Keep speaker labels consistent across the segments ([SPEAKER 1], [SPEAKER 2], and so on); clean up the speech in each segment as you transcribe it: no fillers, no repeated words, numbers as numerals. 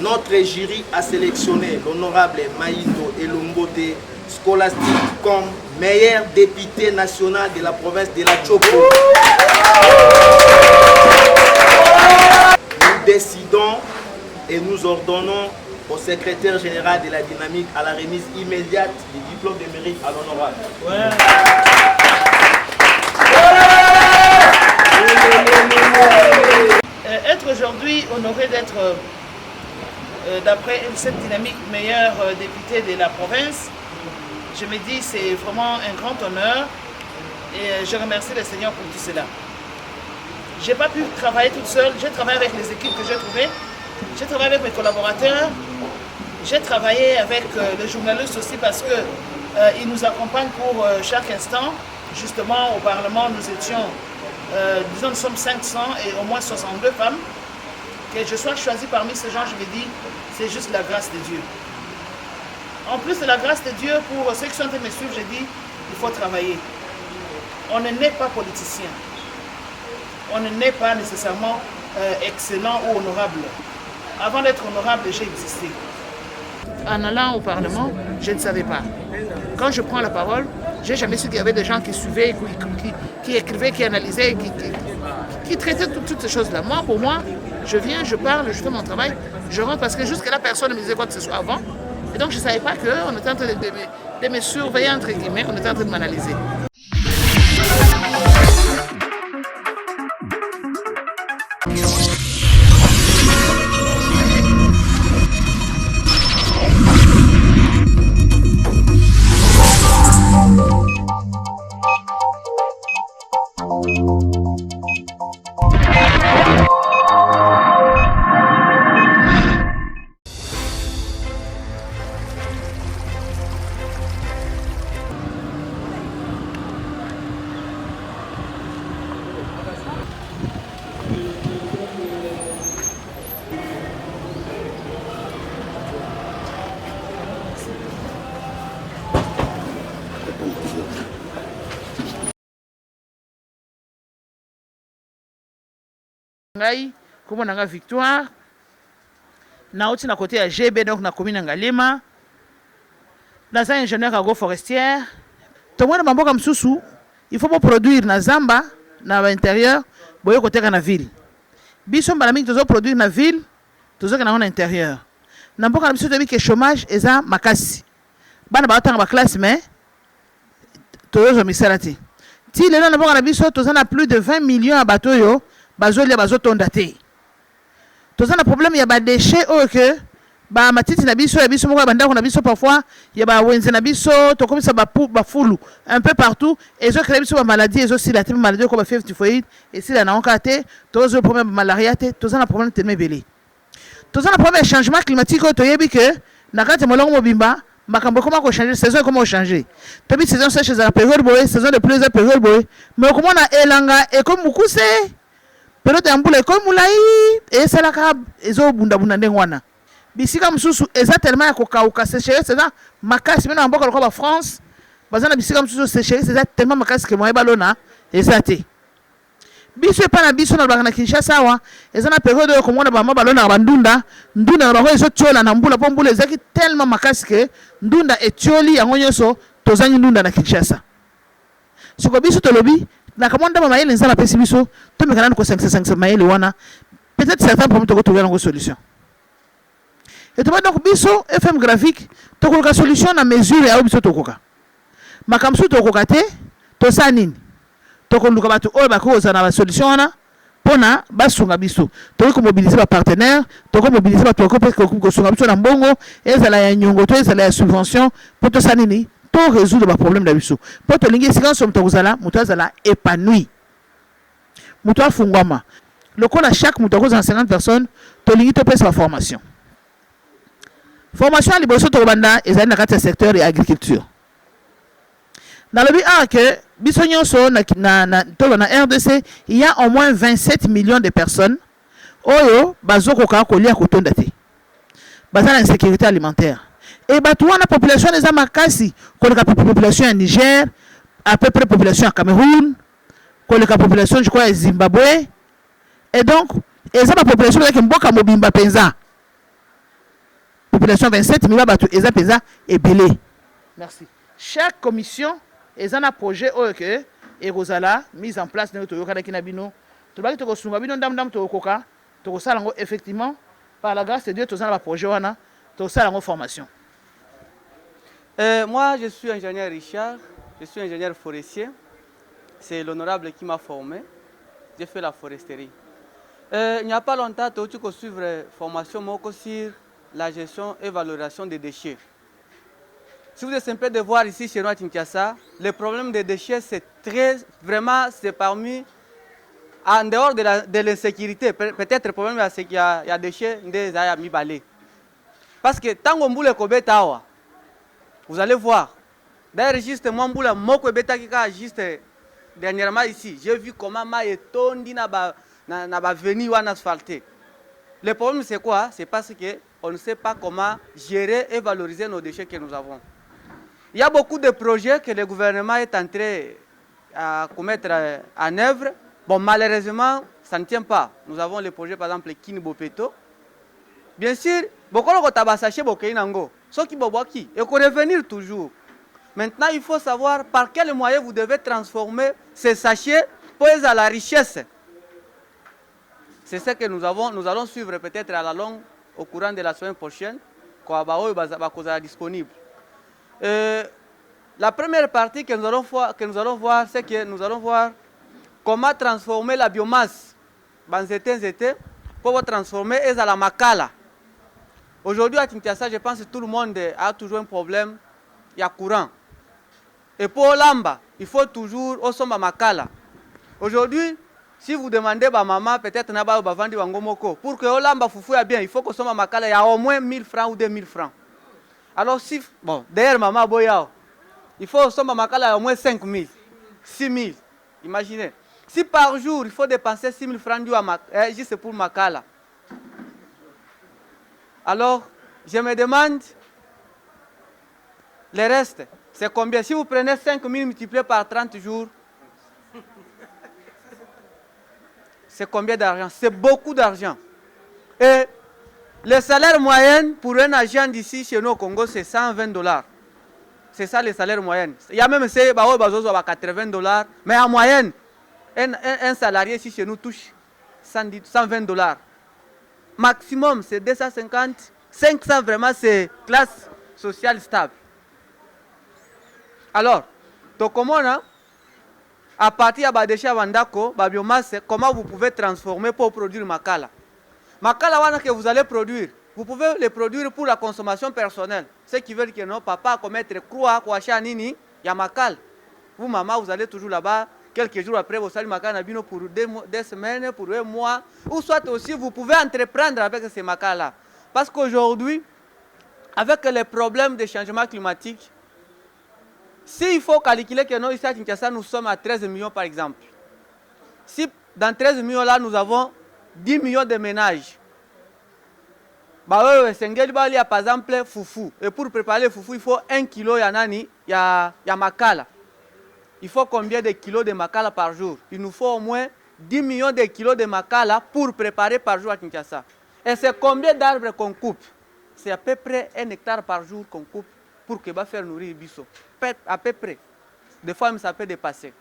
[SPEAKER 1] Notre jury a sélectionné l'honorable Maïto Elombote Scolastique comme meilleur député national de la province de la Tchoko. Nous décidons et nous ordonnons au secrétaire général de la dynamique à la remise immédiate du diplôme de mérite à l'honorable.
[SPEAKER 2] Être aujourd'hui honoré d'être, d'après cette dynamique, meilleur député de la province, je me dis c'est vraiment un grand honneur et je remercie le Seigneur pour tout cela. Je n'ai pas pu travailler toute seule, j'ai travaillé avec les équipes que j'ai trouvées, j'ai travaillé avec mes collaborateurs, j'ai travaillé avec les journalistes aussi parce qu'ils nous accompagnent pour chaque instant. Justement au Parlement nous étions, disons nous sommes 500 et au moins 62 femmes. Que je sois choisi parmi ces gens, je me dis, c'est juste la grâce de Dieu. En plus de la grâce de Dieu, pour ceux qui sont en train de me suivre, je dis, il faut travailler. On ne naît pas politicien. On ne naît pas nécessairement excellent ou honorable. Avant d'être honorable, j'ai existé. En allant au Parlement, je ne savais pas. Quand je prends la parole, je n'ai jamais su qu'il y avait des gens qui suivaient, qui écrivaient, qui analysaient, qui traitaient toutes ces choses-là. Moi, pour moi, je viens, je parle, je fais mon travail, je rentre parce que jusque-là, personne ne me disait quoi que ce soit avant. Et donc, je ne savais pas qu'on était en train de me surveiller, entre guillemets, on était en train de m'analyser. Comme on a victoire, nauti na côté à GB donc na commune Ngalema, na za ingénieur agroforestière. Tout le monde m'a dit que il faut pas produire na Zamba na l'intérieur, boye côté na ville. Biso mbalamik tozo produire na ville, tozo na l'intérieur. Na mboka na biso tobi que chômage eza makasi. Bana ba tanga ba classe mais tozo misalati. Ti lelo na mboka na biso tozo na plus de 20 millions à bateau yo. Bazolia bazotonda te. Toza na problème ya ba déchets o que ba matiti na biso ya biso moko banda ko na biso parfois ya ba wenze na biso to komisa ba fulu un peu partout et zo créer biso ba maladie et zo si la maladie ko ba fièvre typhoïde et si la na onka te toza problème malaria te toza na problème tellement belé. Toza na problème changement climatique to yebi que na kati molongo mobimba makambo comment ko changer saison comment changer. To bi saison sèche za période boye saison de pluie za période boye mais comment na elanga et comme mukuse période ya mbula ko mulai esalaka ezo bunda ndengwana bisika mususu eza tellement ya kokauka sécheresse eza makasi mena mboka lokwa ba France bazana bisika mususu sécheresse eza tellement makasi ke moye balona eza te biso epa na biso na bana Kinshasa wa eza na période yo komona ba balona bandunda ndunda na ba ezo tiola na mbula po mbula ezaki tellement makasi ke ndunda etioli yango nyoso tozanyi ndunda na Kinshasa siko biso tolobi na kamonda mamayele nzala pesi biso to mekana ko 5 mamayele wana peut-être certains problèmes to trouver une solution et to donc biso FM graphique to ko ka solution na mesure ya biso to koka makamsu to koka te to sanini to ko luka batu o ba ko za na solution wana pona basunga biso to ko mobiliser ba partenaires to ko mobiliser ba to ko sunga biso na mbongo ezala ya nyongo to ezala ya subvention pour to sanini pour résoudre le problème d'abusou. Pour te linguer, si quand sommes tozala, mutazala épanoui. Mutua fungwama. Le coup à chaque mutakoz en 50 personnes, te linguer te pèse la formation. Formation à l'Iboso Tobanda et dans le secteur et agriculture. Dans le but que bisognon so na RDC, il y a au moins 27 millions de personnes. Oyo bazoko ka kolia kotondate. Bazana insécurité alimentaire. Et la population des Amakasi, la population en Niger, à peu près la population en Cameroun, la population, je crois, en Zimbabwe. Et donc, la population qui est Mboka Mobimba Penza. population 27 000 bato eza peza ebele. Merci. Chaque commission eza na projet oyo ke ekozala mise en place ndenge toyokana na bino tobaki tokosunga bino ndamdamu tokokoka tokosala yango effectivement par la grâce de Dieu toza na baprojet wana tokosala yango formation.
[SPEAKER 3] Moi je suis ingénieur Richard, je suis ingénieur forestier. C'est l'honorable qui m'a formé. J'ai fait la foresterie. Il n'y a pas longtemps, tu as suivre une formation sur la gestion et valorisation des déchets. Si vous êtes simple de voir ici chez nous à Kinshasa, le problème des déchets, c'est vraiment, c'est parmi, en dehors de l'insécurité, peut-être le problème, c'est qu'il y a des déchets, des ayami balé. Parce que tant qu'on boule le tawa, vous allez voir. D'ailleurs, juste moi, boule moko beta qui a juste dernièrement ici, j'ai vu comment ma etondi na ba veni ou en asphalté. Le problème, c'est quoi? C'est parce qu'on ne sait pas comment gérer et valoriser nos déchets que nous avons. Il y a beaucoup de projets que le gouvernement est en train de mettre en œuvre. Bon, malheureusement, ça ne tient pas. Nous avons le projet, par exemple, Kini Bopeto. Bien sûr, beaucoup de tabasaché Bokéinango. Ce qui boboki, et qu'on revenir toujours. Maintenant, il faut savoir par quel moyen vous devez transformer ces sachets pour aller à la richesse. C'est ce que nous allons suivre peut-être à la longue au courant de la semaine prochaine, quand va disponible. La première partie que nous allons voir, c'est que nous allons voir comment transformer la biomasse pour transformer à la makala. Aujourd'hui à Kinshasa, je pense que tout le monde a toujours un problème, il y a courant. Et pour l'amba, il faut toujours au somba makala. Aujourd'hui, si vous demandez à maman, peut-être n'a pas vendre wangomoko, pour que l'amba foufou bien, il faut que somba makala il y a au moins 1000 francs ou 2000 francs. Alors si, bon, d'ailleurs maman boyao, il faut au somba makala au moins 5000, 6000. Imaginez. Si par jour, il faut dépenser 6000 francs juste pour makala. Alors, je me demande, le reste, c'est combien? Si vous prenez 5000 multiplié par 30 jours, c'est combien d'argent? C'est beaucoup d'argent. Et le salaire moyen pour un agent d'ici chez nous au Congo, c'est 120 $. C'est ça le salaire moyen. Il y a même ces 80 $, mais en moyenne, un salarié ici chez nous touche 120 $. Maximum, c'est 250, 500 vraiment, c'est classe sociale stable. Alors, à partir de déchets Vandako, biomasse, comment vous pouvez transformer pour produire makala? Makala que vous allez produire, vous pouvez le produire pour la consommation personnelle. Ce qui veut dire que non, papa commettre croix, quoi, nini, il y a makala. Vous, maman, vous allez toujours là-bas. Quelques jours après, vous allez makala pour 2 semaines, pour 1 mois. Ou soit aussi, vous pouvez entreprendre avec ces makala. Parce qu'aujourd'hui, avec les problèmes de changement climatique, s'il faut calculer que nous, ici à Kinshasa, nous sommes à 13 millions par exemple. Si dans 13 millions là, nous avons 10 millions de ménages. Par exemple, foufou. Et pour préparer le foufou, il faut 1 kilo il y a makala. Il faut combien de kilos de makala par jour? Il nous faut au moins 10 millions de kilos de makala pour préparer par jour à Kinshasa. Et c'est combien d'arbres qu'on coupe? C'est à peu près 1 hectare par jour qu'on coupe pour que va faire nourrir Bisso. À peu près. Des fois, même ça peut dépasser.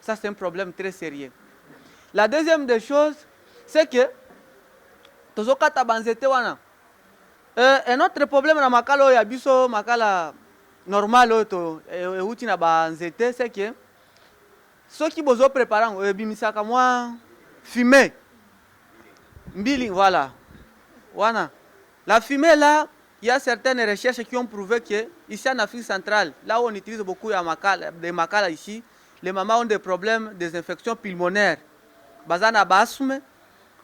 [SPEAKER 3] Ça, c'est un problème très sérieux. La deuxième des choses, c'est que un autre problème dans makala, il y a Bisso, makala normal, c'est que ceux qui vous préparent, bimisaka moi, fumée. Voilà. Voilà. La fumée là, il y a certaines recherches qui ont prouvé que ici en Afrique centrale, là où on utilise beaucoup de makala ici, les mamans ont des problèmes des infections pulmonaires. Bazana basme,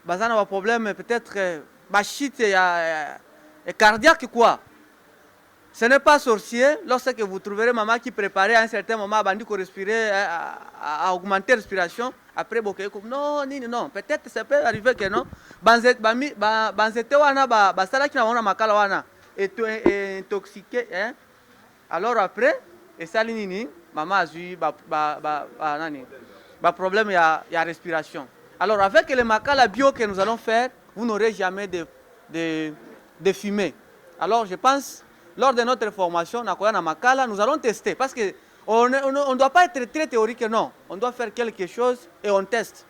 [SPEAKER 3] bazana des problèmes peut-être bachite et cardiaque quoi. Ce n'est pas sorcier lorsque vous trouverez maman qui préparait à un certain moment à respirer, à augmenter la respiration. Après, non, non, peut-être ça peut arriver que non. Intoxiqué. Alors après, et ça, maman a eu un problème, il y a respiration. Alors avec le makala bio que nous allons faire, vous n'aurez jamais de de fumer. Alors je pense, lors de notre formation, nous allons tester. Parce qu'on ne doit pas être très théorique, non. On doit faire quelque chose et on teste.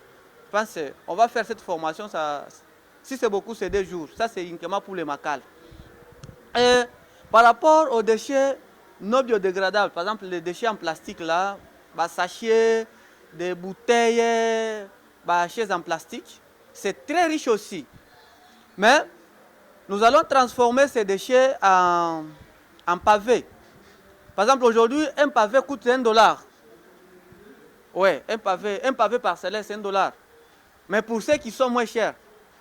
[SPEAKER 3] Je pense qu'on va faire cette formation, ça, si c'est beaucoup, c'est 2 jours. Ça, c'est uniquement pour les Makala. Et par rapport aux déchets non biodégradables, par exemple les déchets en plastique, là, sachets, des bouteilles, chaises en plastique, c'est très riche aussi. Mais nous allons transformer ces déchets en pavés. Par exemple, aujourd'hui, un pavé coûte $1. Oui, un pavé parcellaire, c'est $1. Mais pour ceux qui sont moins chers,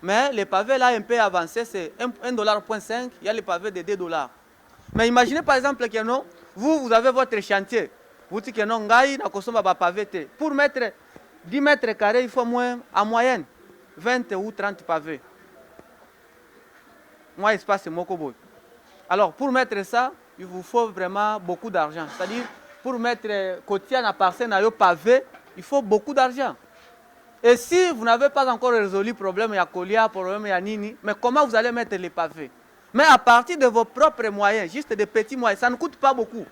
[SPEAKER 3] mais les pavés là un peu avancés, c'est $1.5, il y a les pavés de $2. Mais imaginez par exemple que non, vous avez votre chantier. Vous dites que non, pour mettre 10 mètres carrés, il faut en moyenne 20 ou 30 pavés. Moi, espace, c'est Mokobo. Alors, pour mettre ça, il vous faut vraiment beaucoup d'argent. C'est-à-dire, pour mettre côté à parcelle à pavé, il faut beaucoup d'argent. Et si vous n'avez pas encore résolu le problème, il y a Colia, problème, il y a Nini, mais comment vous allez mettre les pavés? Mais à partir de vos propres moyens, juste des petits moyens, ça ne coûte pas beaucoup.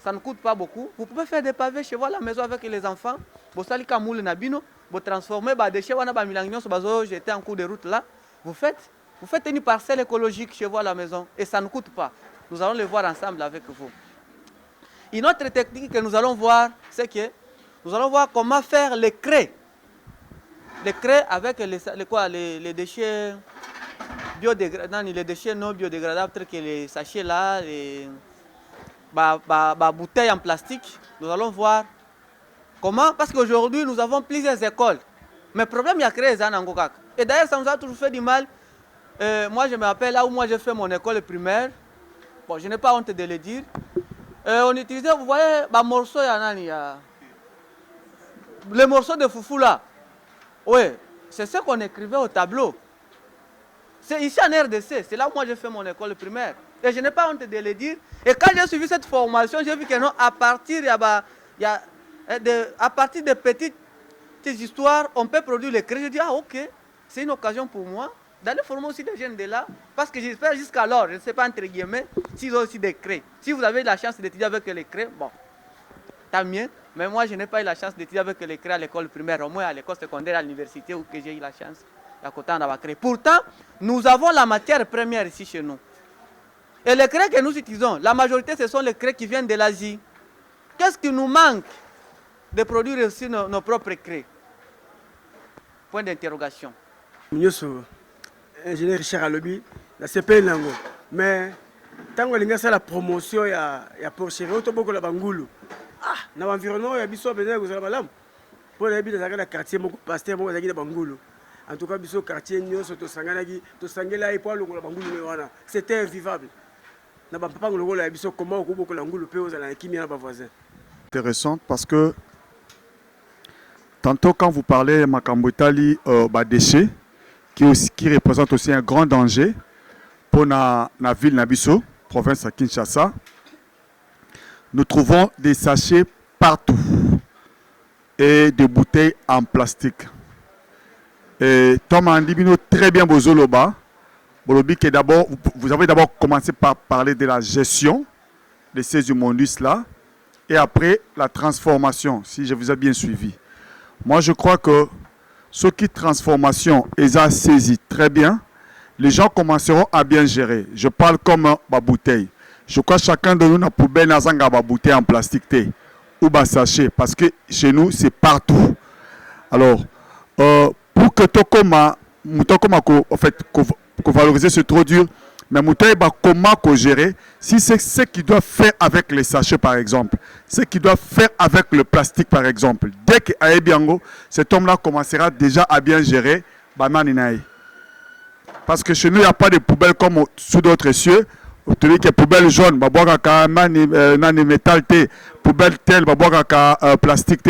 [SPEAKER 3] Ça ne coûte pas beaucoup. Vous pouvez faire des pavés chez vous à la maison avec les enfants. Vous allez vous transformez des déchets, j'étais en cours de route là. Vous faites une parcelle écologique chez vous à la maison et ça ne coûte pas. Nous allons le voir ensemble avec vous. Une autre technique que nous allons voir, c'est que nous allons voir comment faire les craies. Les craies avec les déchets biodégradables, les déchets non biodégradables, tels que les sachets là, les bouteilles en plastique. Nous allons voir comment, parce qu'aujourd'hui nous avons plusieurs écoles. Mais le problème, il y a créé ça en Angokak. Et d'ailleurs, ça nous a toujours fait du mal. Moi, je me rappelle là où moi j'ai fait mon école primaire. Bon, je n'ai pas honte de le dire. On utilisait, vous voyez, morceau, les morceaux de foufou là. Oui, c'est ce qu'on écrivait au tableau. C'est ici en RDC, c'est là où moi j'ai fait mon école primaire. Et je n'ai pas honte de le dire. Et quand j'ai suivi cette formation, j'ai vu que non, à partir de petites histoires, on peut produire les craies. Je dis, ah ok, c'est une occasion pour moi d'aller former aussi des jeunes de là. Parce que j'espère jusqu'alors, je ne sais pas entre guillemets, s'ils ont aussi des craies. Si vous avez la chance d'étudier avec les craies, bon, tant mieux. Mais moi, je n'ai pas eu la chance d'étudier avec les craies à l'école primaire, au moins à l'école secondaire, à l'université, où j'ai eu la chance d'avoir créé. Pourtant, nous avons la matière première ici chez nous. Et les craies que nous utilisons, la majorité, ce sont les craies qui viennent de l'Asie. Qu'est-ce qui nous manque de produire aussi nos propres craies? Point d'interrogation.
[SPEAKER 4] Ingénieur Richard Alobi, la CP Nango. Mais tant que l'ingénieur la promotion, il y a pour chérir, il y a beaucoup de bangulu. Ah, dans l'environnement, il y a des choses qui sont là. Pour les habitants dans le quartier, beaucoup de pasteurs, beaucoup de bangulu. En tout cas, le quartier, nous sommes tous là et pour le bangulu. C'était invivable.
[SPEAKER 5] Intéressante parce que tantôt quand vous parlez de Makambotali déchets, qui représente aussi un grand danger pour la ville Nabiso, province de Kinshasa, nous trouvons des sachets partout et des bouteilles en plastique. Et Tom Andibino très bien Bozoloba. Vous avez d'abord commencé par parler de la gestion de ces immondices là et après la transformation, si je vous ai bien suivi. Moi, je crois que ce qui transformation ils ont saisi très bien, les gens commenceront à bien gérer. Je parle comme ma bouteille. Je crois que chacun de nous a poubelle dans une bouteille en plastique ou un sachet parce que chez nous, c'est partout. Alors, pour que en fait, valoriser ce trop dur, mais comment gérer si c'est ce qu'il doit faire avec les sachets par exemple, ce qu'il doit faire avec le plastique par exemple. Dès qu'il Biango, cet homme-là commencera déjà à bien gérer parce que chez nous il n'y a pas de poubelles comme sous d'autres cieux. Tu dis que poubelle jaune, nani métal poubelle telle, plastique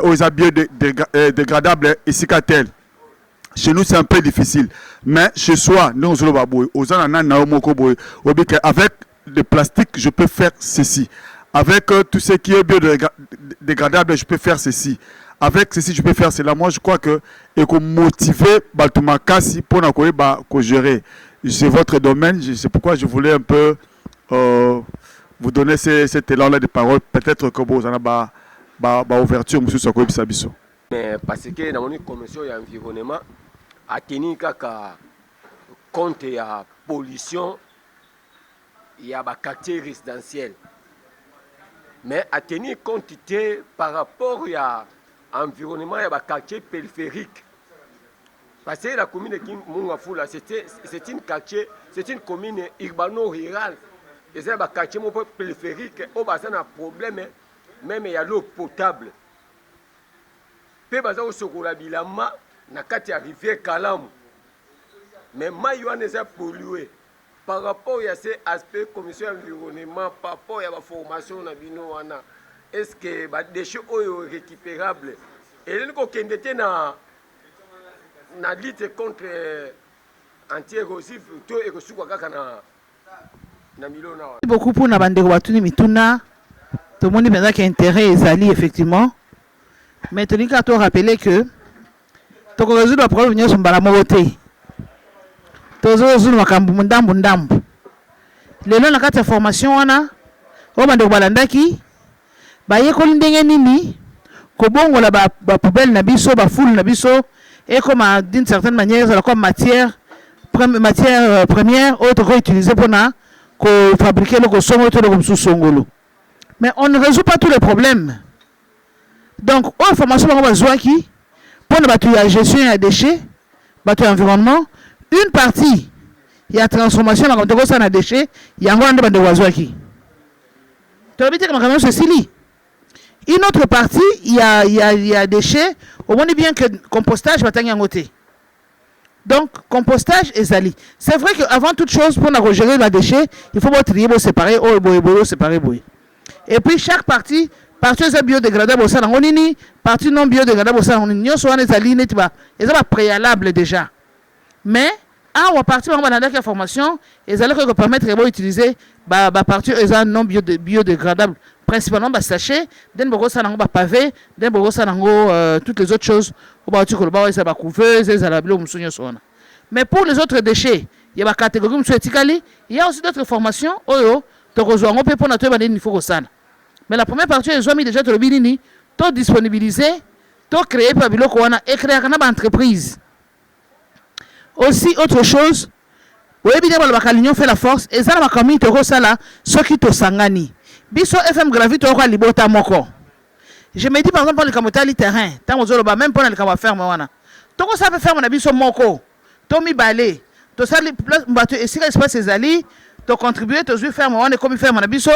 [SPEAKER 5] aux habits dégradables ici tel. Chez nous, c'est un peu difficile. Mais chez soi, nous, avec le plastique, je peux faire ceci. Avec tout ce qui est biodégradable, je peux faire ceci. Avec ceci, je peux faire cela. Moi, je crois que et qu'on motiver Baltumakasi pour gérer. c'est votre domaine, c'est pourquoi je voulais un peu vous donner cet élan-là de parole. Peut-être que vous en avez ouverture, monsieur Soko Bisabiso.
[SPEAKER 6] Mais parce que dans la commission d'environnement, a tenu compte de la pollution, il y a des quartiers résidentiels. Mais à tenir compte par rapport à l'environnement, il y a des quartiers périphériques. Parce que la commune de Mungafula, c'est une commune urbano-rurale. Et c'est un quartier périphérique où il y a un problème, même il y a l'eau potable. Puis il y a un bilama, il y a une rivière Kalam. Mais il y a pollué. Par rapport à ces aspects commission environnement, par rapport à la formation, est-ce que les déchets sont récupérables? Et nous avons la lutte contre anti-érosif et
[SPEAKER 2] beaucoup pour Nabandeko Batuni Mituna. Tout le monde dit qu'il y a intérêt Ezali, effectivement. Mais tu as rappelé que tu as résolu le problème de Mbalamote. Tu as résolu le problème de Ndambu. Les gens qui ont formation, au Bandeko Balandaki, baye kolindenge nini, kobongo la ba poubelle na biso, ba foule na biso, et comme d'une certaine manière, comme matière première, autre utilisée pour fabriquer le consomme comme sous songolo. Mais on ne résout pas tous les problèmes. Donc, aux formations pour la gestion des déchets, pour l'environnement, une partie, il y a transformation dans les déchets, il y a un grand de Wazouaki. Tu as vu que ceci. Une autre partie, il y a déchets, au moins bien que compostage va t'en côté. Donc, compostage et zali. C'est vrai qu'avant toute chose, pour gérer les déchets, il faut trier, séparer, séparer. Et puis, chaque partie est biodégradable, partie non biodégradable, c'est préalable déjà. Mais, on va partir dans la formation, et ça va permettre d'utiliser la partie non biodégradable. Principalement sachet, pavé, toutes les autres choses, mais pour les autres déchets, il y a des catégories, il y a aussi d'autres formations, mais la première partie, ils ont mis déjà tout disponibilisé, tout créé par Biloko et créé une entreprise. Aussi, autre chose, l'union fait la force, et ça, ceux qui te sangani. Biso FM gravite au libota moko. Je me dis par exemple pour le camotali terrain, tant aux même pour le camo ferme wana. Toko ça peut faire mon biso moko. Tomi balé. To ça les bateau et si l'espace ezali, to contribuer to faire mon wana comme faire mon biso.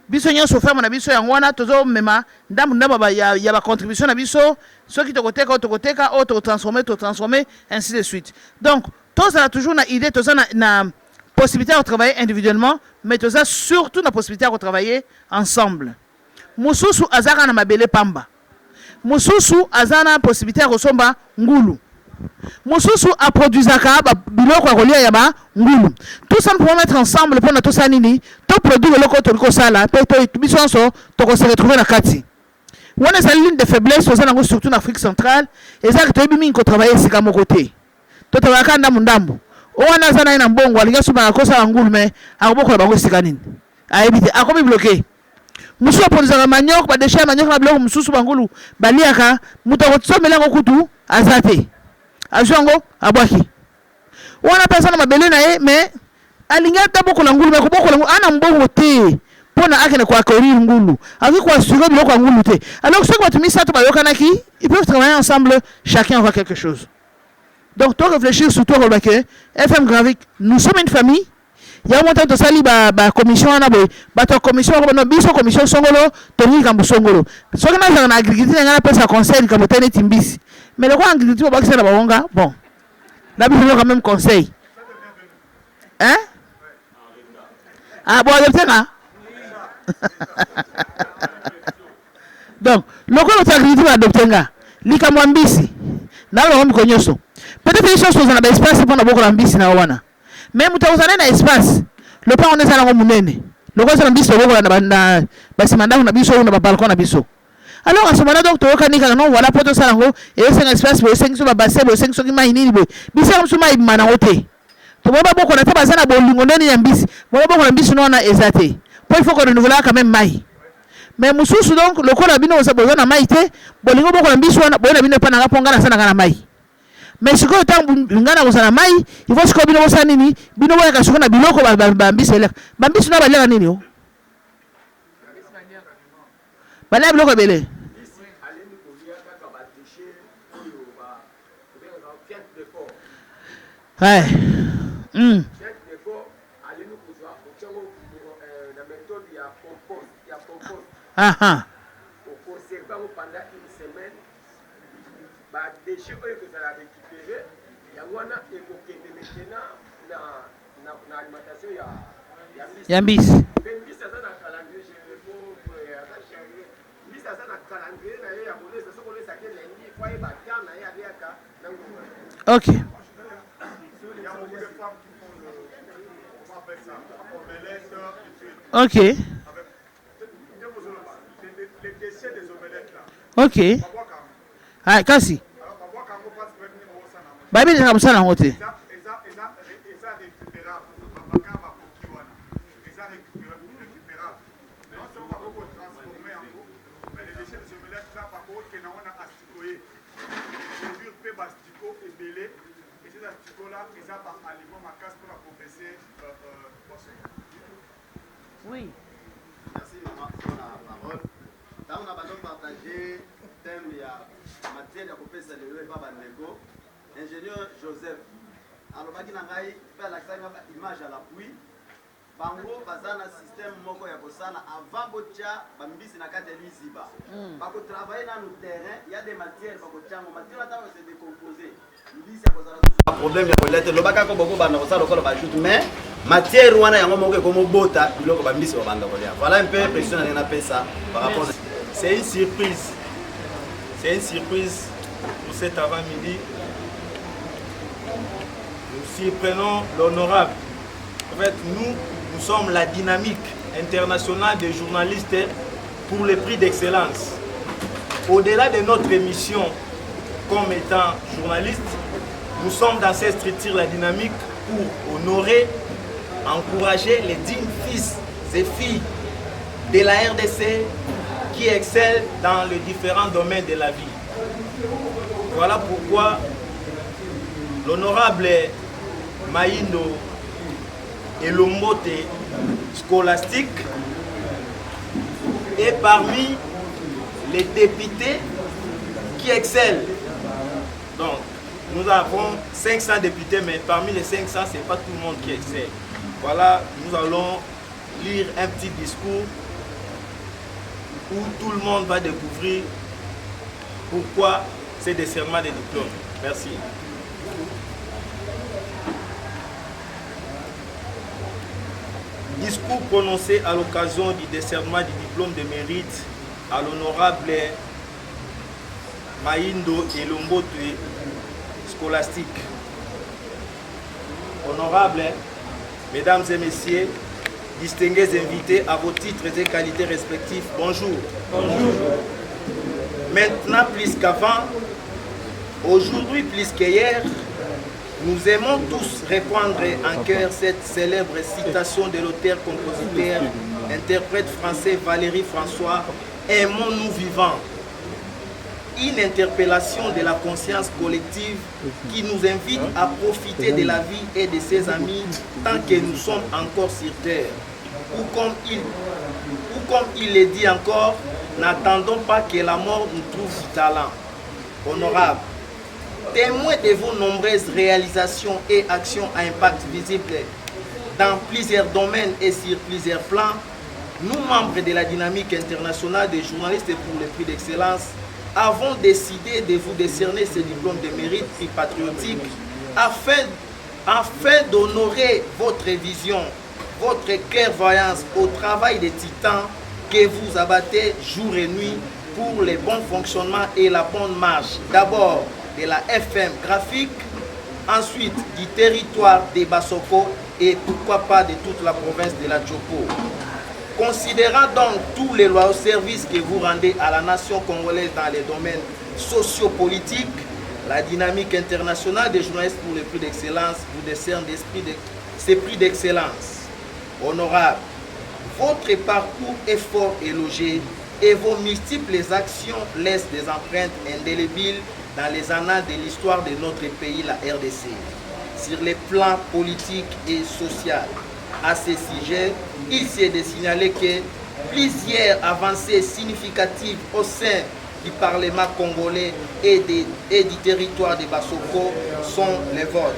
[SPEAKER 2] Biso nyonso faire mon biso yango wana tozo mema ndamu ndaba ya ba contribution na biso, ceux qui to koteka auto transformer ainsi de suite. Donc, tout ça a toujours une idée, tout ça na possibilité de travailler individuellement, mais tu as surtout la possibilité de travailler ensemble. Mususu azaka na mabele pamba. Mususu azana la possibilité de resomba ngulu. Mususu a produit zaka biloko ya kolia ya ba ngulu. Tout ça pour mettre ensemble pour tout ça nini, tout produit le loko to sala, pe to bisonso to se retrouver na kati. On a sa ligne de faiblesse surtout en Afrique centrale, et ça que tu bimi ko travailler c'est comme côté. To travailler ndambu ndambu. On a zana ina mbongo aliga suba kosa ngulu me akoboko la bango sikanini aibite akobi bloqué musu apoliza manyoka ba déchet manyoka na biloko mususu bangulu baliaka muto kotsomela ngokutu azate azwango abwaki wana personne mabele na ye mais alinga taboko la ngulu me koboko la ngulu ana mbongo te pona akene kwa kori ngulu akiko assurer biloko ngulu te alors ceux qui batumisa to bayokanaki ils peuvent travailler ensemble, chacun voit quelque chose. Donc, tu réfléchir surtout au baquet. FM Gravic, nous sommes une famille. Il y a un moment de sali ba commission na boy, ba to commission ba biso commission songolo, to ni kambu songolo. So que na agriculture na pesa conseil comme tene timbisi. Mais le quoi agriculture ba kisa na bawonga, bon. Na biso quand même conseil. Hein? Ah bon, adopter na. Donc, le quoi l'agriculture adopter nga. Lika mwambisi. Na lo ngombi konyoso. Peut-être que les choses sont dans l'espace pour beaucoup d'ambition na wana. Même tu as un espace. Le pas on est à la monnaie. Le quoi c'est l'ambition beaucoup na basimanda na biso na balcon na biso. Alors à ce moment-là donc tu okanika non voilà pour tout ça et c'est un espace pour 5 sur bassin pour 5 sur qui maini bo. Bisa comme suma ibana ote. tomoba boko na te bazana bolingo ndeni ya mbisi moba boko na mbisi nona ezate po il faut que renouveler quand même mai mais mususu donc lokola bino bozana mai te bolingo boko na mbisi wana boyena bino pa na ponga na sana kana mai mais sikoyo tangu ngana bozana mai il faut sikoyo bino bosana nini bino boya ka sikona biloko ba mbisi eleka ba mbisi na balela nini o bala biloko bele ouais aha
[SPEAKER 6] pendant une semaine ba déchets que ça a récupéré ya wana ekokende maintenant na alimentation ya mbisi mbisi ça na calendrier je réponds mbisi ça na calendrier na ya molesa soko lesa ke lundi fois ba temps na ya liaka
[SPEAKER 2] OK OK OK ah kasi babi ndio kamsana wote
[SPEAKER 1] Oui. Merci pour la parole. Là, on a besoin de partager le thème de la matière de la de Baba Nego. Ingénieur Joseph. Alors, il fait l'image à l'appui. Bango, bazana système moko ya kosala avant bocha bambisi na kati liziba. Bako travailler dans le terrain, il y a des matières bako chango, matière là se décomposer. Mbisi ya kosala problème ya kolete lobaka ko boko bana kosala ko ba shoot mais matière wana yango moko ko mobota biloko bambisi ba banda kolia. Voilà un peu pression na na pesa par rapport. C'est une surprise. C'est une surprise pour cet avant-midi. Nous surprenons l'honorable. En fait, nous sommes la dynamique internationale des journalistes pour le prix d'excellence. Au-delà de notre mission comme étant journaliste, nous sommes dans cette structure, la dynamique, pour honorer, encourager les dignes fils et filles de la RDC qui excellent dans les différents domaines de la vie. Voilà pourquoi l'honorable Maïndo et Lombote scolastique est parmi les députés qui excellent. Donc, nous avons 500 députés, mais parmi les 500, ce n'est pas tout le monde qui excelle. Voilà, nous allons lire un petit discours où tout le monde va découvrir pourquoi c'est décernement des diplômes. Merci. Discours prononcé à l'occasion du décernement du diplôme de mérite à l'honorable Maïndo et Lombote scolastique. Honorable, mesdames et messieurs, distingués invités à vos titres et qualités respectifs, bonjour. Bonjour. Maintenant plus qu'avant, aujourd'hui plus qu'hier, nous aimons tous répondre en cœur cette célèbre citation de l'auteur-compositeur, interprète français Valéry François, aimons-nous vivants. Une interpellation de la conscience collective qui nous invite à profiter de la vie et de ses amis tant que nous sommes encore sur terre. Ou comme il le dit encore, n'attendons pas que la mort nous trouve du talent. Honorable, témoin de vos nombreuses réalisations et actions à impact visible dans plusieurs domaines et sur plusieurs plans, nous, membres de la dynamique internationale des journalistes pour le prix d'excellence, avons décidé de vous décerner ce diplôme de mérite prix patriotique afin d'honorer votre vision, votre clairvoyance au travail des titans que vous abattez jour et nuit pour le bon fonctionnement et la bonne marche. D'abord de la FM graphique, ensuite du territoire des Bassoko et pourquoi pas de toute la province de la Tchoko. Considérant donc tous les loyaux services que vous rendez à la nation congolaise dans les domaines sociopolitiques, La dynamique internationale des journalistes pour les prix d'excellence vous décerne ces prix d'excellence. Honorable, votre parcours est fort élogié et vos multiples actions laissent des empreintes indélébiles dans les annales de l'histoire de notre pays, la RDC. Sur les plans politiques et sociaux. À ce sujet, il s'est de signaler que plusieurs avancées significatives au sein du Parlement congolais et du territoire de Bassoko sont les vôtres.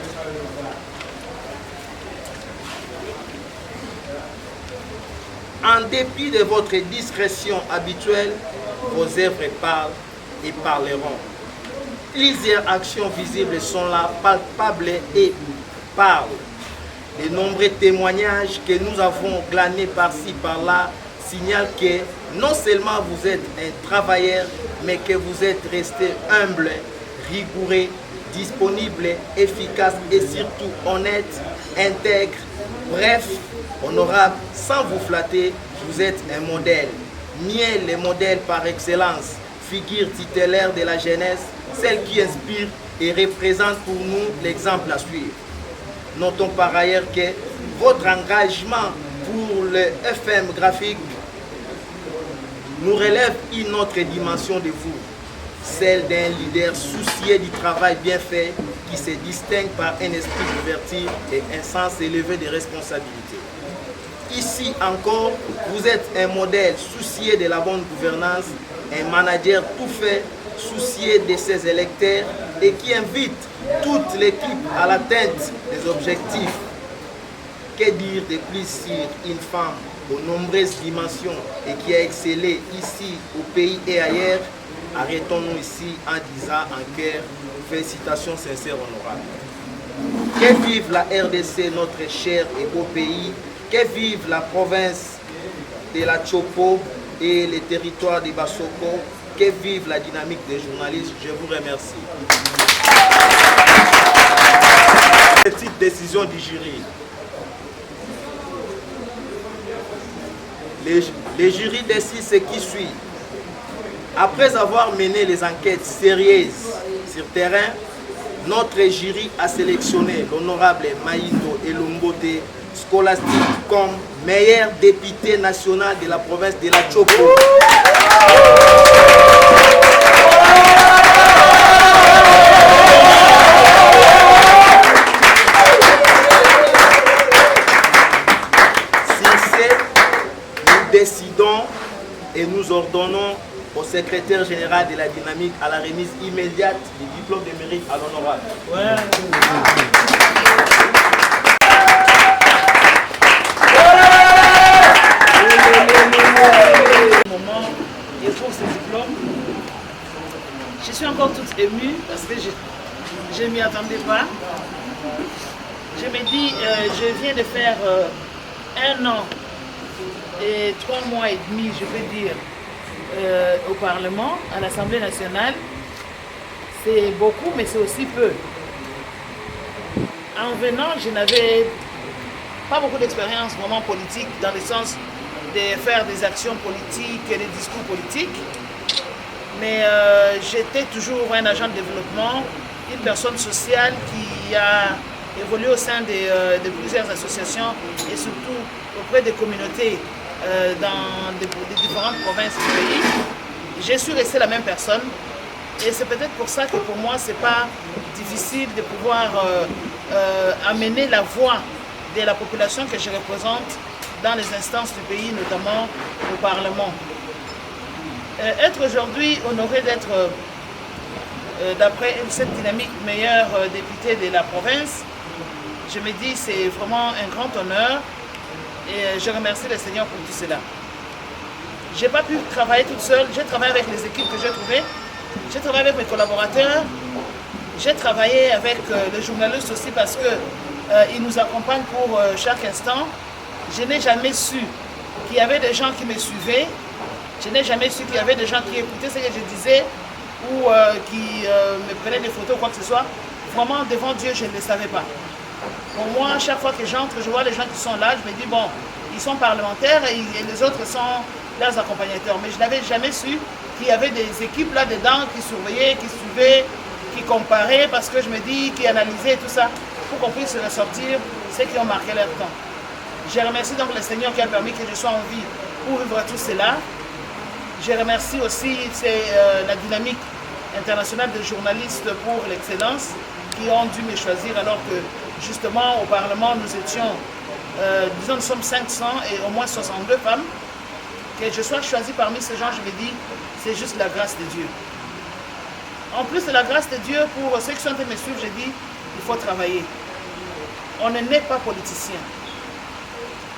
[SPEAKER 1] En dépit de votre discrétion habituelle, vos œuvres parlent et parleront. Plusieurs actions visibles sont là, palpables et parlent. De nombreux témoignages que nous avons glanés par-ci, par-là, signalent que non seulement vous êtes un travailleur, mais que vous êtes resté humble, rigoureux, disponible, efficace et surtout honnête, intègre. Bref, honorable, sans vous flatter, vous êtes un modèle. Niez les modèles par excellence, figure tutélaire de la jeunesse, celle qui inspire et représente pour nous l'exemple à suivre. Notons par ailleurs que votre engagement pour le FM graphique nous relève une autre dimension de vous, celle d'un leader soucieux du travail bien fait qui se distingue par un esprit d'ouverture et un sens élevé de responsabilité. Ici encore, vous êtes un modèle soucieux de la bonne gouvernance, un manager tout fait, soucieux de ses électeurs et qui invite toute l'équipe à l'atteinte des objectifs. Que dire de plus sur une femme aux nombreuses dimensions et qui a excellé ici au pays et ailleurs? Arrêtons-nous ici en disant en cœur félicitations sincères honorables. Que vive la RDC, notre cher et beau pays. Que vive la province de la Chopo et les territoires de Bassoko. Que vive la dynamique des journalistes. Je vous remercie. Petite décision du jury. Les jurys décident ce qui suit. Après avoir mené les enquêtes sérieuses sur terrain, notre jury a sélectionné l'honorable Maïndo Elombote Scolastique comme meilleur député national de la province de la Chopo. Décidons et nous ordonnons au secrétaire général de la dynamique à la remise immédiate du diplôme de mérite à l'honorable. Ouais.
[SPEAKER 2] Moment et pour ce diplôme, je suis encore toute émue parce que je ne m'y attendais pas. Je me dis, je viens de faire 1 an et 3 mois et demi, je peux dire, au Parlement, à l'Assemblée nationale. C'est beaucoup, mais c'est aussi peu. En venant, je n'avais pas beaucoup d'expérience vraiment politique, dans le sens de faire des actions politiques et des discours politiques. Mais j'étais toujours un agent de développement, une personne sociale qui a évolué au sein de plusieurs associations et surtout auprès des communautés dans des différentes provinces du pays. Je suis restée la même personne et c'est peut-être pour ça que pour moi c'est pas difficile de pouvoir amener la voix de la population que je représente dans les instances du pays, notamment au Parlement. Être aujourd'hui honoré d'être, d'après cette dynamique, meilleur député de la province, je me dis c'est vraiment un grand honneur. Et je remercie le Seigneur pour tout cela. Je n'ai pas pu travailler toute seule, j'ai travaillé avec les équipes que j'ai trouvées, j'ai travaillé avec mes collaborateurs, j'ai travaillé avec les journalistes aussi parce qu'ils nous accompagnent pour chaque instant. Je n'ai jamais su qu'il y avait des gens qui me suivaient, je n'ai jamais su qu'il y avait des gens qui écoutaient ce que je disais ou qui me prenaient des photos ou quoi que ce soit. Vraiment, devant Dieu, je ne le savais pas. Pour moi, chaque fois que j'entre, je vois les gens qui sont là, je me dis, bon, ils sont parlementaires et les autres sont leurs accompagnateurs. Mais je n'avais jamais su qu'il y avait des équipes là-dedans qui surveillaient, qui suivaient, qui comparaient, parce que je me dis, qui analysaient tout ça, pour qu'on puisse ressortir ceux qui ont marqué leur temps. Je remercie donc le Seigneur qui a permis que je sois en vie pour vivre tout cela. Je remercie aussi la dynamique internationale de journalistes pour l'excellence qui ont dû me choisir alors que justement au Parlement nous étions, disons nous sommes 500 et au moins 62 femmes. Que je sois choisie parmi ces gens, je me dis, c'est juste la grâce de Dieu. En plus de la grâce de Dieu, pour ceux qui sont en train de me suivre, je dis, il faut travailler. On ne naît pas politicien.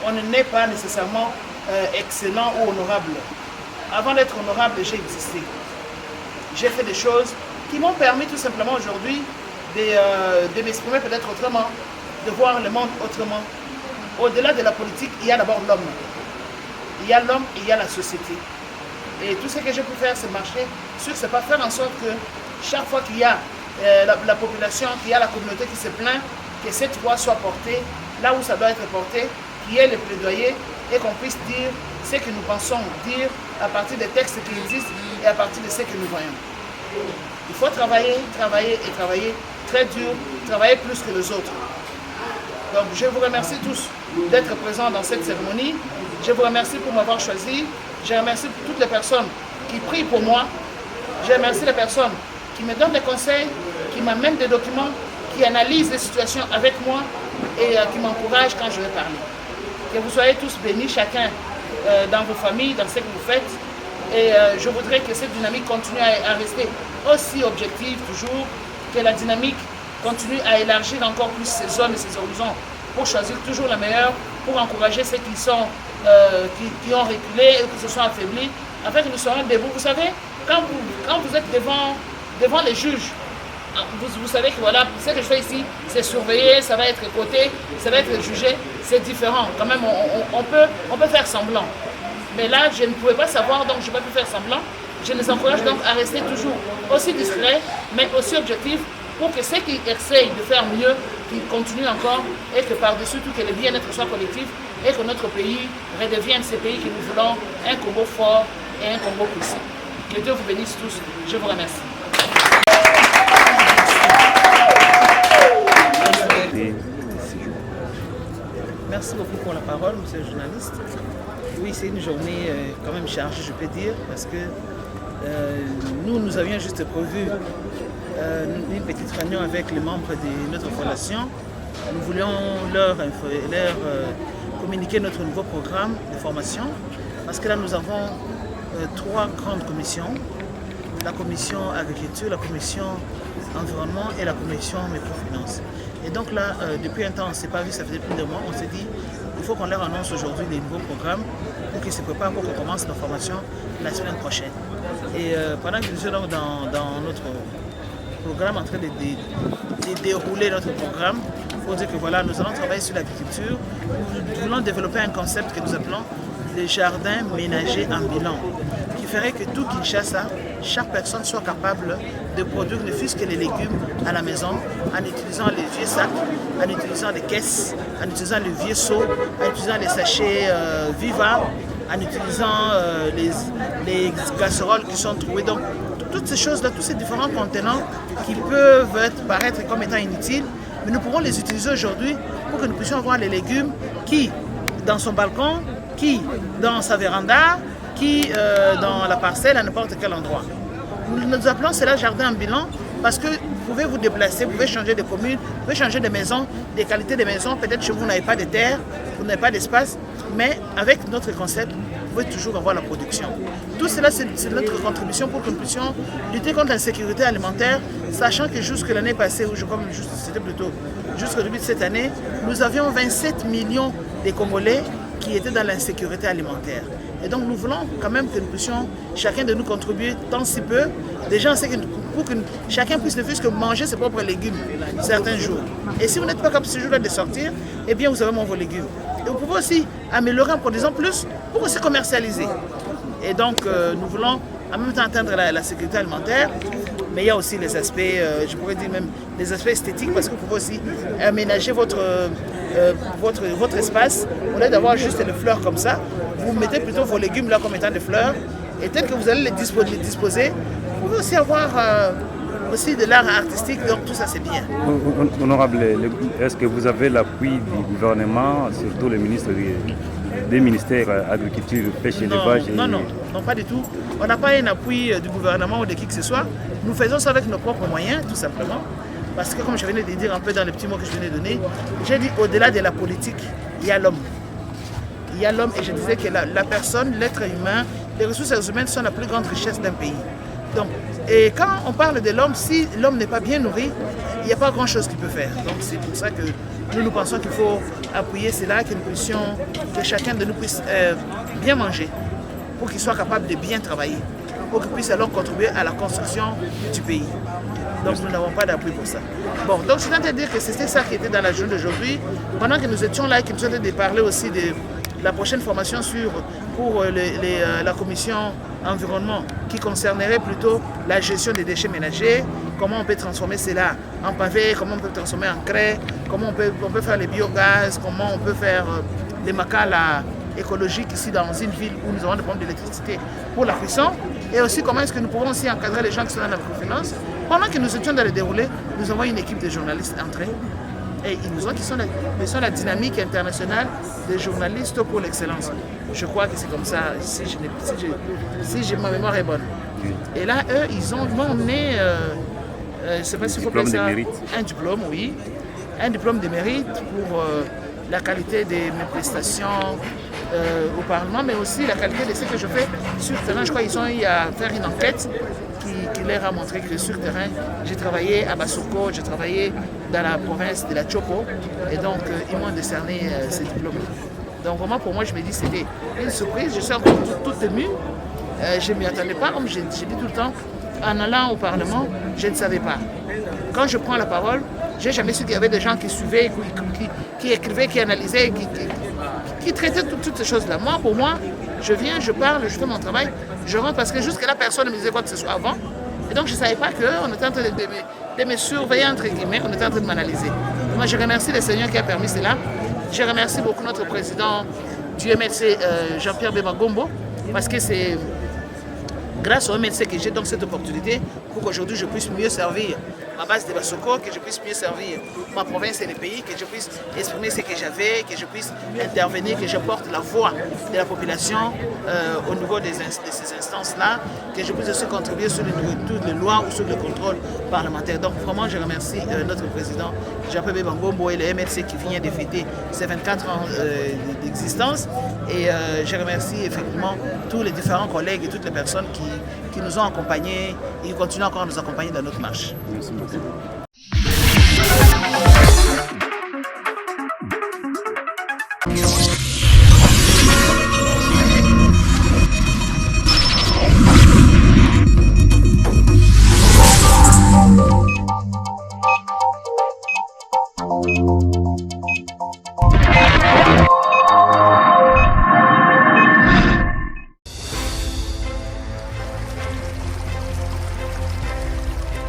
[SPEAKER 2] On ne naît pas nécessairement excellent ou honorable. Avant d'être honorable, j'ai existé. J'ai fait des choses qui m'ont permis tout simplement aujourd'hui de m'exprimer peut-être autrement, de voir le monde autrement. Au-delà de la politique, il y a d'abord l'homme. Il y a l'homme et il y a la société. Et tout ce que je peux faire, c'est marcher sur ce pas, faire en sorte que chaque fois qu'il y a la population, qu'il y a la communauté qui se plaint, que cette voix soit portée là où ça doit être porté, qu'il y ait le plaidoyer et qu'on puisse dire ce que nous pensons dire à partir des textes qui existent et à partir de ce que nous voyons. Il faut travailler, travailler et travailler très dur, travailler plus que les autres. Donc je vous remercie tous d'être présents dans cette cérémonie. Je vous remercie pour m'avoir choisi. Je remercie toutes les personnes qui prient pour moi. Je remercie les personnes qui me donnent des conseils, qui m'amènent des documents, qui analysent les situations avec moi et qui m'encouragent quand je vais parler. Que vous soyez tous bénis, chacun dans vos familles, dans ce que vous faites. Et je voudrais que cette dynamique continue à rester aussi objective toujours, que la dynamique continue à élargir encore plus ses zones et ses horizons pour choisir toujours la meilleure, pour encourager ceux qui sont qui ont reculé et qui se sont affaiblis, afin que nous soyons debout. Vous savez, quand vous êtes devant les juges, vous savez que voilà, ce que je fais ici, c'est surveiller, ça va être écouté, ça va être jugé, c'est différent. Quand même, on peut faire semblant. Mais là, je ne pouvais pas savoir, donc je n'ai pas pu faire semblant. Je les encourage donc à rester toujours aussi discrets, mais aussi objectifs, pour que ceux qui essayent de faire mieux, qu'ils continuent encore, et que par-dessus tout, que le bien-être soit collectif, et que notre pays redevienne ce pays que nous voulons, un Congo fort et un Congo puissant. Que Dieu vous bénisse tous. Je vous remercie. Merci beaucoup pour la parole, monsieur le journaliste. Oui, c'est une journée quand même chargée, je peux dire, parce que nous avions juste prévu une petite réunion avec les membres de notre fondation. Nous voulions leur communiquer notre nouveau programme de formation, parce que là nous avons 3 grandes commissions, la commission agriculture, la commission environnement et la commission microfinance. Et donc là, depuis un temps, on ne s'est pas vu, ça faisait plus de mois, on s'est dit, il faut qu'on leur annonce aujourd'hui les nouveaux programmes pour qu'ils se préparent pour qu'on commence nos formations la semaine prochaine. Et pendant que nous sommes dans notre programme, en train de dérouler notre programme, il faut dire que voilà, nous allons travailler sur l'agriculture. Nous voulons développer un concept que nous appelons les jardins ménagers ambulants, qui ferait que tout Kinshasa, chaque personne soit capable de produire ne fût-ce que les légumes à la maison, en utilisant les vieux sacs, en utilisant les caisses, en utilisant les vieux seaux, en utilisant les sachets Viva, en utilisant les casseroles qui sont trouvées. Donc, toutes ces choses-là, tous ces différents contenants qui peuvent paraître comme étant inutiles, mais nous pourrons les utiliser aujourd'hui pour que nous puissions avoir les légumes qui, dans son balcon, qui, dans sa véranda, qui, dans la parcelle, à n'importe quel endroit. Nous appelons cela jardin ambulant parce que vous pouvez vous déplacer, vous pouvez changer de commune, vous pouvez changer de maison, des qualités de maison. Peut-être chez vous, vous n'avez pas de terre, vous n'avez pas d'espace, mais avec notre concept, vous pouvez toujours avoir la production. Tout cela, c'est notre contribution pour que nous puissions lutter contre l'insécurité alimentaire, sachant que jusque l'année passée, ou c'était plutôt jusqu'au début de cette année, nous avions 27 millions de Congolais qui étaient dans l'insécurité alimentaire. Et donc nous voulons quand même que nous puissions, chacun de nous contribuer tant si peu, déjà pour que chacun puisse ne fût-ce que manger ses propres légumes certains jours. Et si vous n'êtes pas capable ce jour-là de sortir, eh bien vous avez vos légumes. Et vous pouvez aussi améliorer en produisant plus pour aussi commercialiser. Et donc nous voulons en même temps atteindre la sécurité alimentaire, mais il y a aussi les aspects, je pourrais dire même les aspects esthétiques, parce que vous pouvez aussi aménager votre espace. Au lieu d'avoir juste les fleurs comme ça, vous mettez plutôt vos légumes là comme étant des fleurs, et tel que vous allez les disposer, vous pouvez aussi avoir aussi de l'art artistique, donc tout ça c'est bien.
[SPEAKER 7] Honorable, est-ce que vous avez l'appui du gouvernement, surtout le ministre des ministères agriculture, pêche et élevage?
[SPEAKER 2] Non, pas du tout. On n'a pas un appui du gouvernement ou de qui que ce soit. Nous faisons ça avec nos propres moyens, tout simplement. Parce que comme je venais de dire un peu dans les petits mots que je venais de donner, j'ai dit au-delà de la politique, il y a l'homme. Il y a l'homme et je disais que la personne, l'être humain, les ressources humaines sont la plus grande richesse d'un pays. Donc, et quand on parle de l'homme, si l'homme n'est pas bien nourri, il n'y a pas grand-chose qu'il peut faire. Donc c'est pour ça que nous pensons qu'il faut appuyer cela, que chacun de nous puisse bien manger, pour qu'il soit capable de bien travailler, pour qu'il puisse alors contribuer à la construction du pays. Donc nous n'avons pas d'appui pour ça. Bon, donc je tiens à dire que c'était ça qui était dans la journée d'aujourd'hui. Pendant que nous étions là et que nous étions de parler aussi de la prochaine formation pour la commission environnement qui concernerait plutôt la gestion des déchets ménagers, comment on peut transformer cela en pavé, comment on peut transformer en craie, comment on peut faire les biogaz, comment on peut faire les macala écologiques ici dans une ville où nous avons des problèmes d'électricité pour la cuisson, et aussi comment est-ce que nous pouvons aussi encadrer les gens qui sont dans la microfinance. Pendant que nous étions dans le déroulé, nous avons une équipe de journalistes entrés et ils nous ont dit qu'ils sont la dynamique internationale des journalistes pour l'excellence. Je crois que c'est comme ça, si ma mémoire est bonne. Et là, eux, ils ont emmené, je ne sais pas s'il faut appeler ça, un diplôme, oui, un diplôme de mérite pour la qualité de mes prestations au Parlement, mais aussi la qualité de ce que je fais sur le terrain. Je crois qu'ils ont eu à faire une enquête qui leur a montré que sur le terrain, j'ai travaillé à Basoko, j'ai travaillé dans la province de la Chopo, et donc ils m'ont décerné ce diplôme. Donc vraiment pour moi, je me dis c'était une surprise, je suis encore toute émue, je ne m'y attendais pas, comme j'ai dit tout le temps, en allant au Parlement, je ne savais pas. Quand je prends la parole, je n'ai jamais su qu'il y avait des gens qui suivaient, qui écrivaient, qui analysaient, qui traitaient toutes ces choses-là. Moi, pour moi, je viens, je parle, je fais mon travail, je rentre parce que jusque-là, personne ne me disait quoi que ce soit avant. Et donc, je ne savais pas qu'on était en train de me surveiller, entre guillemets, on était en train de m'analyser. Moi, je remercie le Seigneur qui a permis cela. Je remercie beaucoup notre président du MLC, Jean-Pierre Bemba Gombo, parce que c'est grâce au MLC que j'ai donc cette opportunité pour qu'aujourd'hui je puisse mieux servir ma base de Basoko, que je puisse mieux servir ma province et le pays, que je puisse exprimer ce que j'avais, que je puisse intervenir, que je porte la voix de la population au niveau de ces instances-là, que je puisse aussi contribuer sur toutes les lois ou sur le contrôle parlementaire. Donc vraiment, je remercie notre président Jean-Pierre Bemba Gombo et le MLC qui vient de fêter ses 24 ans d'existence. Et je remercie effectivement tous les différents collègues et toutes les personnes qui nous ont accompagnés et qui continuent encore à nous accompagner dans notre marche.
[SPEAKER 7] Merci beaucoup.
[SPEAKER 8] Thank you.